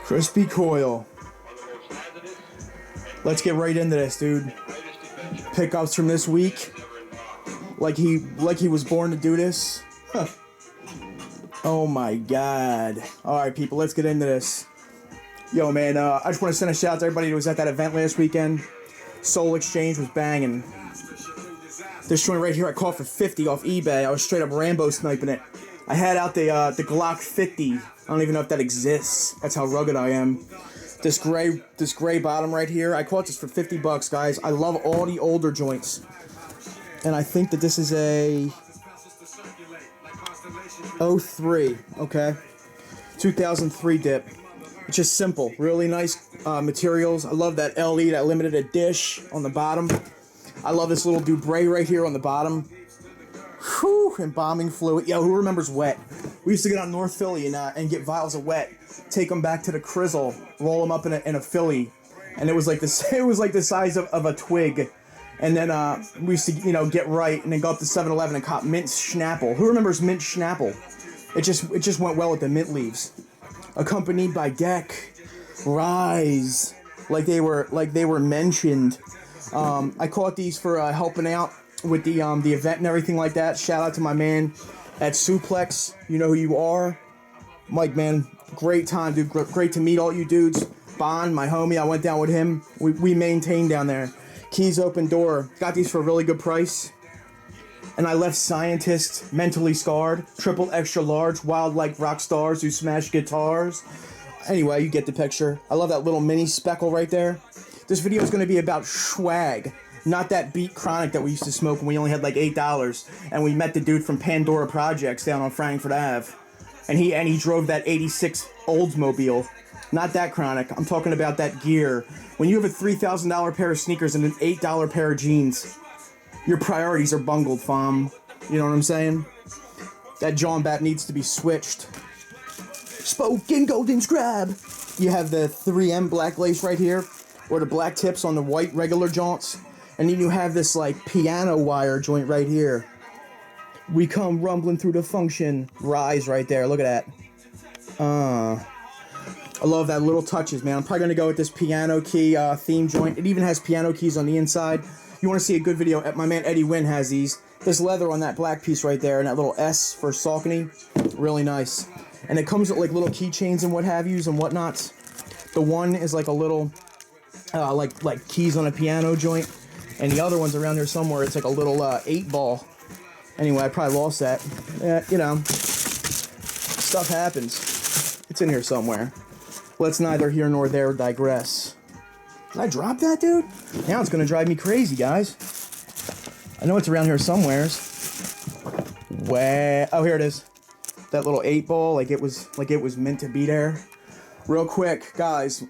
Crispy coil. Let's get right into this, dude. Pickups from this week. Like he was born to do this. Huh. Oh my god. Alright, people, let's get into this. Yo, man, I just want to send a shout out to everybody who was at that event last weekend. Soul Exchange was banging. This joint right here I caught for 50 off eBay. I was straight up Rambo sniping it. I had out the Glock 50. I don't even know if that exists. That's how rugged I am. This gray bottom right here, I caught this for 50 bucks, guys. I love all the older joints. And I think that this is a 03, okay? 2003 dip. It's just simple, really nice materials. I love that LE, that limited dish on the bottom. I love this little Dubray right here on the bottom. Whew, embalming fluid. Yo, who remembers wet? We used to get on North Philly and get vials of wet, take them back to the Crizzle, roll them up in a Philly, and it was like this. It was like the size of a twig. And then we used to, get right, and then go up to 7-Eleven and cop mint Schnapple. Who remembers mint Schnapple? It just went well with the mint leaves. Accompanied by Deck, Rise, like they were mentioned. I caught these for helping out with the event and everything like that. Shout out to my man at Suplex. You know who you are, Mike, man. Great time, dude. Great to meet all you dudes. Bond, my homie, I went down with him. We maintained down there. Keys open door. Got these for a really good price. And I left scientists mentally scarred. Triple extra large, wild like rock stars who smash guitars. Anyway, you get the picture. I love that little mini speckle right there. This video is going to be about swag, not that beat chronic that we used to smoke when we only had like $8, and we met the dude from Pandora Projects down on Frankfurt Ave, and he drove that '86 Oldsmobile. Not that chronic. I'm talking about that gear. When you have a $3,000 pair of sneakers and an $8 pair of jeans, your priorities are bungled, fam. You know what I'm saying? That John Bat needs to be switched. Spoken Golden Scribe. You have the 3M black lace right here, or the black tips on the white regular jaunts, and then you have this like piano wire joint right here. We come rumbling through the function. Rise right there. Look at that. I love that little touches, man. I'm probably going to go with this piano key theme joint. It even has piano keys on the inside. You want to see a good video? My man Eddie Wynn has these. This leather on that black piece right there, and that little S for Saucony. Really nice. And it comes with like little keychains and what have yous and whatnots. The one is like a little, like keys on a piano joint. And the other one's around there somewhere. It's like a little 8-ball. Anyway, I probably lost that. Stuff happens. It's in here somewhere. Let's neither here nor there digress. Did I drop that, dude? Now it's going to drive me crazy, guys. I know it's around here somewheres. Oh, here it is. That little 8-ball, like it was meant to be there. Real quick, guys.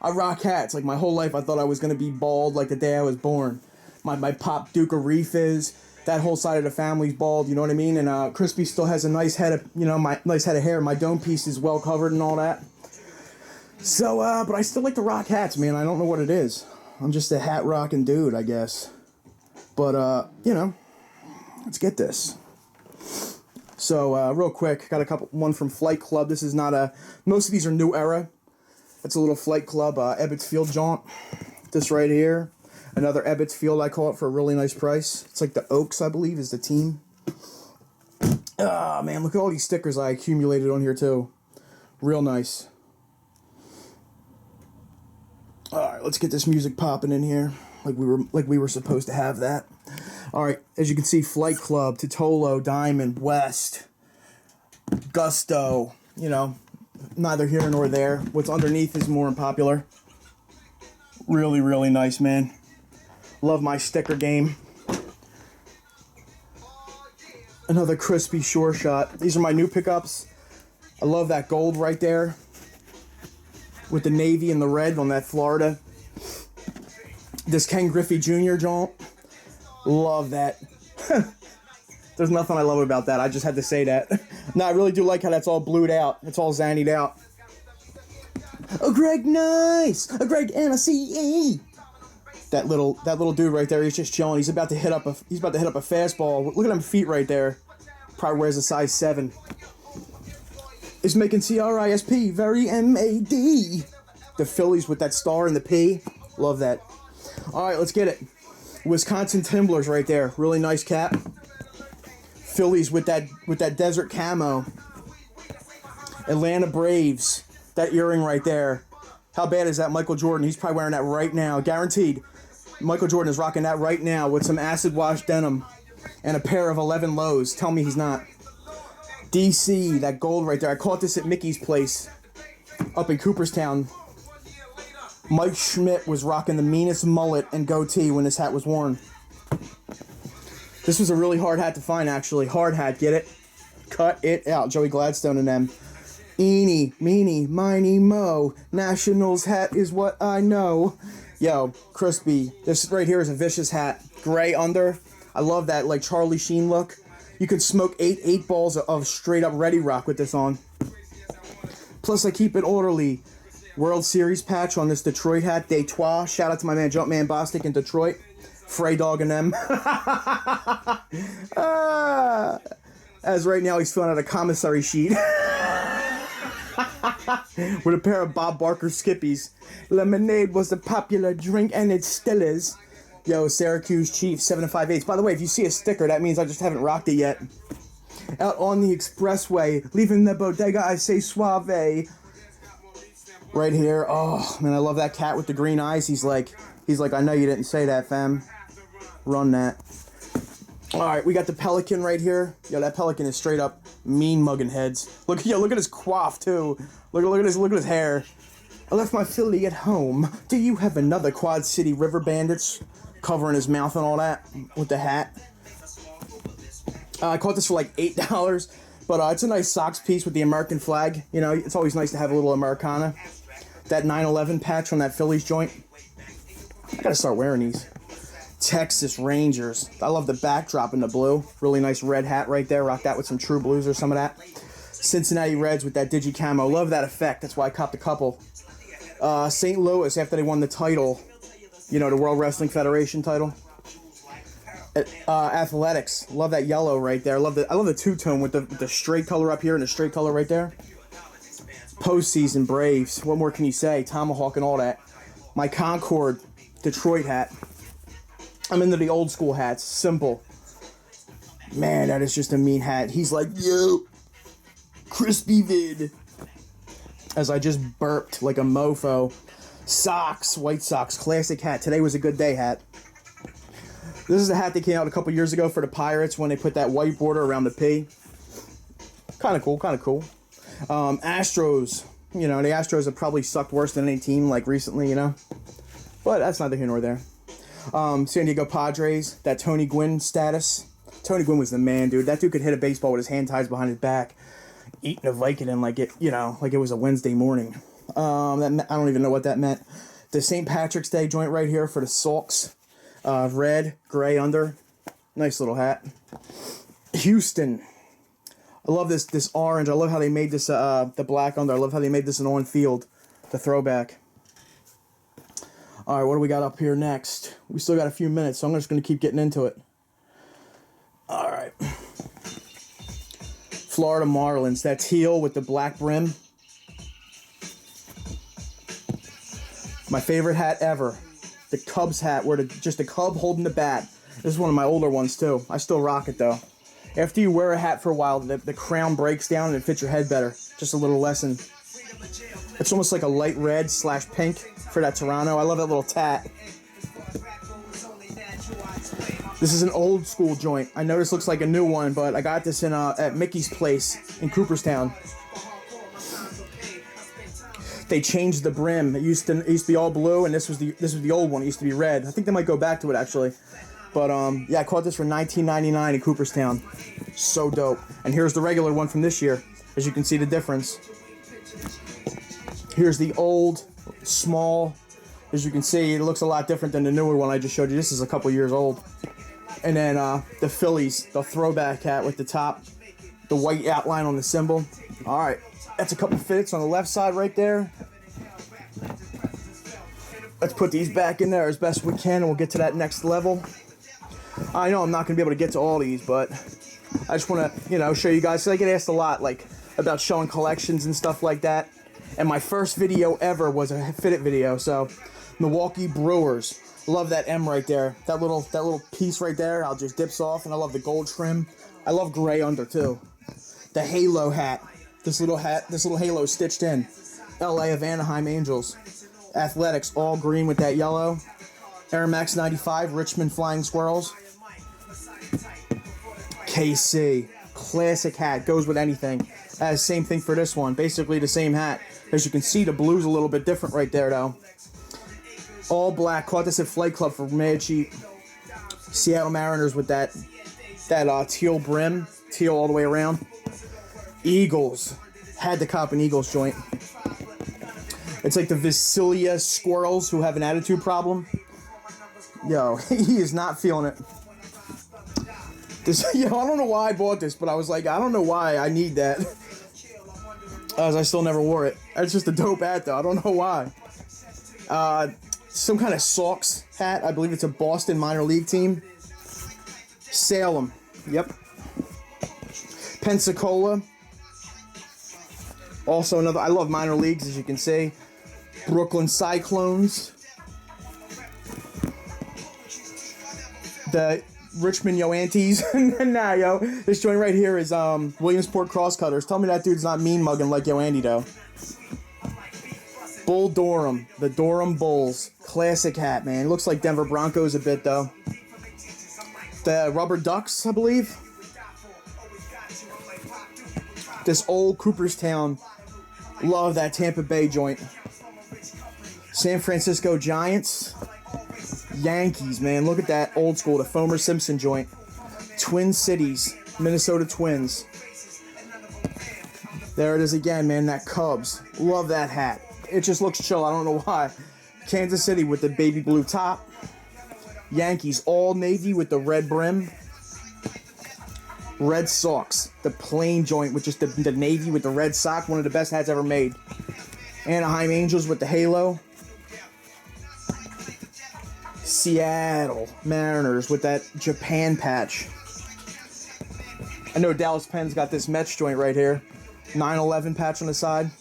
I rock hats. Like my whole life, I thought I was going to be bald like the day I was born. My pop Duke of Reef is. That whole side of the family's bald, you know what I mean? And Crispy still has a nice head of, my nice head of hair. My dome piece is well covered and all that. So, but I still like to rock hats, man. I don't know what it is. I'm just a hat rocking dude, I guess. But, let's get this. So, real quick, got one from Flight Club. This is not most of these are New Era. That's a little Flight Club Ebbets Field jaunt. This right here. Another Ebbets Field, I call it, for a really nice price. It's like the Oaks, I believe, is the team. Ah, man, look at all these stickers I accumulated on here, too. Real nice. Alright, let's get this music popping in here. Like we were supposed to have that. Alright, as you can see, Flight Club, Totolo, Diamond, West, Gusto, neither here nor there. What's underneath is more unpopular. Really, really nice, man. Love my sticker game. Another Crispy Sure Shot. These are my new pickups. I love that gold right there with the navy and the red on that Florida. This Ken Griffey Jr. jaunt. Love that. There's nothing I love about that. I just had to say that. No, I really do like how that's all blued out. It's all zannied out. A Greg Nice! A Greg NICE! That little dude right there, he's just chilling. He's about to hit up a fastball. Look at them feet right there. Probably wears a size 7. is making CRISP very MAD. The Phillies with that star and the P. Love that. All right, let's get it. Wisconsin Timberwolves right there. Really nice cap. Phillies with that desert camo. Atlanta Braves. That earring right there. How bad is that? Michael Jordan. He's probably wearing that right now. Guaranteed. Michael Jordan is rocking that right now with some acid wash denim and a pair of 11 lows. Tell me he's not. DC, that gold right there. I caught this at Mickey's place up in Cooperstown. Mike Schmidt was rocking the meanest mullet and goatee when this hat was worn. This was a really hard hat to find, actually. Hard hat, get it? Cut it out. Joey Gladstone and them. Eeny, meeny, miny, mo. Nationals hat is what I know. Yo, crispy. This right here is a vicious hat. Gray under. I love that, like, Charlie Sheen look. You could smoke eight balls of straight-up Ready Rock with this on. Plus, I keep it orderly. World Series patch on this Detroit hat. Detroit. Shout out to my man Jumpman Bostic in Detroit. Frey Dog and them. As right now, he's filling out a commissary sheet. With a pair of Bob Barker Skippies. Lemonade was a popular drink, and it still is. Yo, Syracuse Chiefs, 7 5/8. By the way, if you see a sticker, that means I just haven't rocked it yet. Out on the expressway, leaving the bodega, I say suave. Right here, oh man, I love that cat with the green eyes. He's like, I know you didn't say that, fam. Run that. All right, we got the Pelican right here. Yo, that Pelican is straight up mean mugging heads. Look at his coif too. Look at his hair. I left my Philly at home. Do you have another Quad City River Bandits? Covering his mouth and all that with the hat. I caught this for like $8, but it's a nice socks piece with the American flag. You know, it's always nice to have a little Americana. That 9/11 patch on that Phillies joint. I gotta start wearing these. Texas Rangers. I love the backdrop in the blue. Really nice red hat right there. Rock that with some True Blues or some of that. Cincinnati Reds with that digi camo. Love that effect. That's why I copped a couple. St. Louis after they won the title. You know, the World Wrestling Federation title. Athletics. Love that yellow right there. I love the two-tone with the straight color up here and the straight color right there. Postseason Braves. What more can you say? Tomahawk and all that. My Concord Detroit hat. I'm into the old school hats. Simple. Man, that is just a mean hat. He's like, yo, crispy vid. As I just burped like a mofo. Socks, White Sox, classic hat. Today was a good day hat. This is a hat that came out a couple years ago for the Pirates when they put that white border around the P. Kind of cool. Astros. You know, the Astros have probably sucked worse than any team, like, recently, you know. But that's neither here nor there. San Diego Padres, that Tony Gwynn status. Tony Gwynn was the man, dude. That dude could hit a baseball with his hand tied behind his back. Eating a Vicodin like it was a Wednesday morning. I don't even know what that meant. The St. Patrick's Day joint right here for the Sox. Red, gray under. Nice little hat. Houston. I love this orange. I love how they made this the black under. I love how they made this an on-field. The throwback. All right, what do we got up here next? We still got a few minutes, so I'm just going to keep getting into it. All right. Florida Marlins. That teal with the black brim. My favorite hat ever. The Cubs hat, where just a Cub holding the bat. This is one of my older ones, too. I still rock it, though. After you wear a hat for a while, the crown breaks down and it fits your head better. Just a little lesson. It's almost like a light red / pink for that Toronto. I love that little tat. This is an old school joint. I know this looks like a new one, but I got this in at Mickey's place in Cooperstown. They changed the brim. It used to be all blue, and this was the old one. It used to be red. I think they might go back to it actually. But yeah, I caught this for $19.99 in Cooperstown. So dope. And here's the regular one from this year. As you can see the difference. Here's the old, small. As you can see, it looks a lot different than the newer one I just showed you. This is a couple years old. And then the Phillies, the throwback hat with the top, the white outline on the symbol. All right, that's a couple fits on the left side right there. Let's put these back in there as best we can, and we'll get to that next level. I know I'm not going to be able to get to all these, but I just want to, show you guys. So I get asked a lot, like, about showing collections and stuff like that. And my first video ever was a Fit It video. So, Milwaukee Brewers. Love that M right there. That little piece right there, I'll just dips off, and I love the gold trim. I love gray under too. The Halo hat. This little halo stitched in. LA of Anaheim Angels. Athletics, all green with that yellow. Air Max 95, Richmond Flying Squirrels. KC, classic hat, goes with anything. Same thing for this one, basically the same hat. As you can see, the blue's a little bit different right there though. All black, caught this at Flight Club for mad cheap. Seattle Mariners with that teal brim, teal all the way around. Eagles, had to cop an Eagles joint. It's like the Visalia Squirrels who have an attitude problem. Yo, he is not feeling it. I don't know why I bought this, but I was like, I don't know why I need that. As I still never wore it. It's just a dope hat though, I don't know why. Some kind of Sox hat, I believe it's a Boston minor league team. Salem, yep. Pensacola. Also another, I love minor leagues as you can see. Brooklyn Cyclones. The Richmond Yoantes. Nah, yo. This joint right here is Williamsport Crosscutters. Tell me that dude's not mean mugging like Yoanty though. Bull Durham. The Durham Bulls. Classic hat, man. Looks like Denver Broncos a bit though. The Rubber Ducks, I believe. This old Cooperstown. Love that Tampa Bay joint. San Francisco Giants. Yankees, man. Look at that old school, the Fomer Simpson joint. Twin Cities, Minnesota Twins. There it is again, man. That Cubs. Love that hat. It just looks chill. I don't know why. Kansas City with the baby blue top. Yankees, all navy with the red brim. Red Sox, the plain joint with just the navy with the red sock. One of the best hats ever made. Anaheim Angels with the halo. Seattle Mariners with that Japan patch. I know Dallas Penn's got this Mets joint right here. 9/11 patch on the side.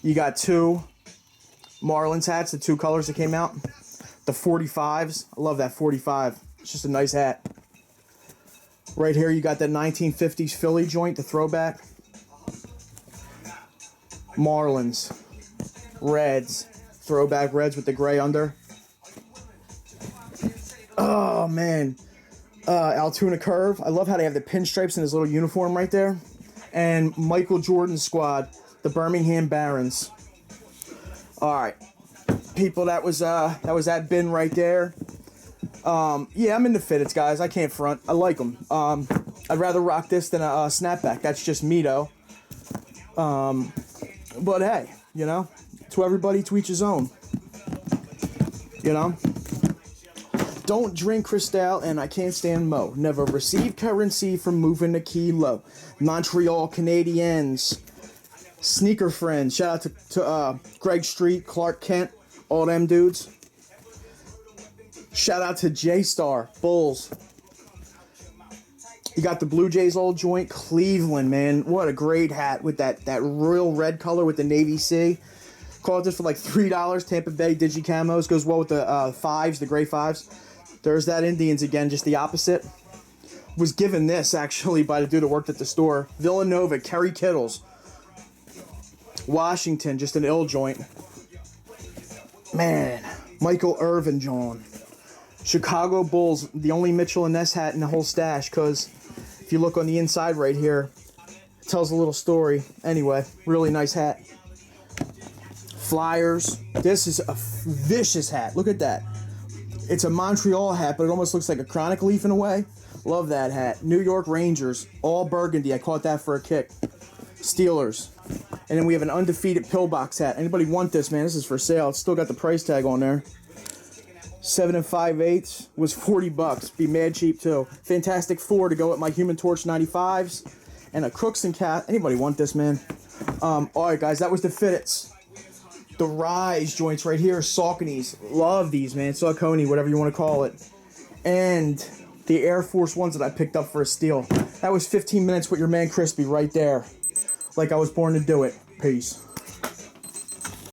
You got two Marlins hats, the two colors that came out. The 45s. I love that 45. It's just a nice hat. Right here you got that 1950s Philly joint, the throwback. Marlins. Reds. Throwback Reds with the gray under. Oh, man. Altoona Curve. I love how they have the pinstripes in his little uniform right there. And Michael Jordan's squad, the Birmingham Barons. All right. People, that was that bin right there. Yeah, I'm into fitteds, guys. I can't front. I like them. I'd rather rock this than a snapback. That's just me, though. But hey, you know, to everybody, to each his own. You know? Don't drink Cristal, and I can't stand Mo. Never receive currency from moving the kilo. Montreal Canadiens. Sneaker Friends. Shout out to Greg Street, Clark Kent, all them dudes. Shout out to J-Star, Bulls. You got the Blue Jays old joint, Cleveland, man. What a great hat with that royal red color with the Navy C. Called this for like $3. Tampa Bay Digi Camos. Goes well with the fives, the gray fives. There's that Indians again, just the opposite. Was given this, actually, by the dude that worked at the store. Villanova, Kerry Kittles. Washington, just an ill joint. Man, Michael Irvin, John. Chicago Bulls, the only Mitchell and Ness hat in the whole stash, because if you look on the inside right here, it tells a little story. Anyway, really nice hat. Flyers. This is a vicious hat. Look at that. It's a Montreal hat, but it almost looks like a chronic leaf in a way. Love that hat. New York Rangers, all burgundy. I caught that for a kick. Steelers. And then we have an undefeated pillbox hat. Anybody want this, man? This is for sale. It's still got the price tag on there. 7 5/8 was $40. Be mad cheap too. Fantastic Four to go with my Human Torch 95s. And a Crooks and Cat. Anybody want this, man? Alright guys, that was the Fitteds. The Rise joints right here, Sauconys. Love these, man. Saucony, whatever you want to call it. And the Air Force Ones that I picked up for a steal. That was 15 minutes with your man Crispy right there. like I was born to do it. Peace.